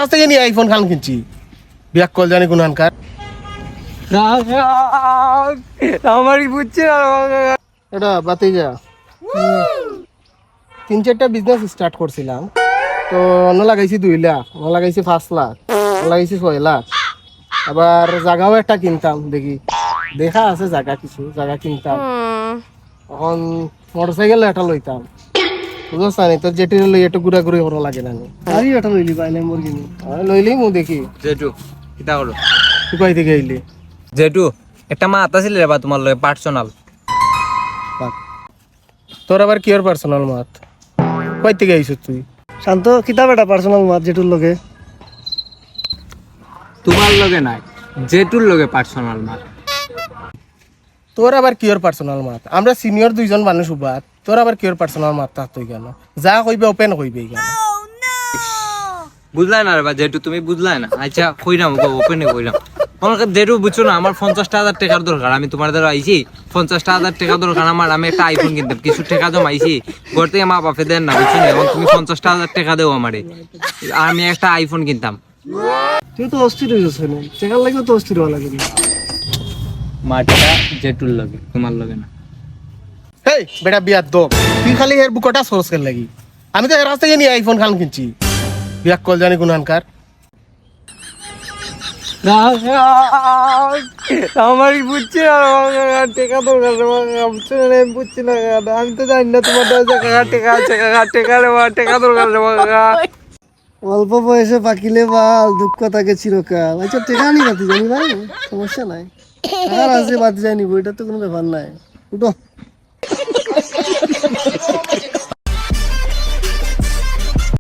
কাছ থেকে নিয়ে আইফোন খান কিনছি বিয়াক কল জানি কোন আনকার আমারই বুঝছে না এটা বাতি যা 3-4টা বিজনেস স্টার্ট করছিলাম তো অন্য লাগাইছি 2 লাখ অন্য লাগাইছি 5 লাখ অন্য লাগাইছি 6 লাখ আবার জায়গাও একটা কিনতাম দেখি দেখা আছে জায়গা কিছু জায়গা কিনতাম এখন মোটরসাইকেল একটা লইতাম বুঝছ না তো যেটি লই একটু ঘুরাঘুরি করা লাগে না গাড়ি একটা লইলি পাইলে মোর কিনি লইলি মু দেখি জেঠু কিতা হলো তুই কই থেকে আইলি জেঠু একটা মাত আছিল রে বা তোমার লগে পার্সোনাল তোর আবার কিয়র পার্সোনাল মাত কই থেকে আইছ তুই শান্ত কিতাব এটা পার্সোনাল মাত যেটুর লগে তোমার লগে নাই জেঠুর লগে পার্সোনাল মাত তোর আবার কিয়র পার্সোনাল মাত আমরা সিনিয়র 2জন মানুষ উবাত তোর আবার কিয়র পার্সোনাল মাত তা তুই কেন যা কইবে ওপেন কইবে কেন বুঝলাই না রে বা জেঠু তুমি বুঝলাই না আচ্ছা কইরাম ওপেনে কইরাম আমার জেঠু বুঝছো না আমার 50,000 টাকার দরকার আমি তোমার দ্বারা আইছি 50,000 টাকা দরকার আমার আমি একটা আইফোন কিনতাম কিছু টাকা জমাইছি ঘর থেকে মা বাপে দেন না বুঝছো না এখন তুমি 50,000 টাকা দেও আমারে আর আমি একটা আইফোন কিনতাম তুই তো অস্থির হয়ে যাচ্ছে না চেকার লাগবে তো অস্থির হওয়া লাগে মাঠটা জেঠুর লগে তোমার লগে না হেই বেটা বিয়ার দো তুই খালি এর বুকটা সোর্স কর লাগি আমি তো এর রাস্তা থেকে নিয়ে আইফোন খান কিনছি বিয়াক কল জানি কোন আনকার আমারই বুঝছে না টেকা দরকার বুঝছে না আমি বুঝছি না আমি তো জানি না তোমার টেকা আছে টেকা রে টেকা দরকার রে অল্প বয়সে পাকিলে বাল দুঃখ থাকে চিরকাল আচ্ছা টেকা নি বাতি জানি ভাই সমস্যা নাই আর আছে বাতি জানি এটা তো কোনো ব্যাপার নাই উঠো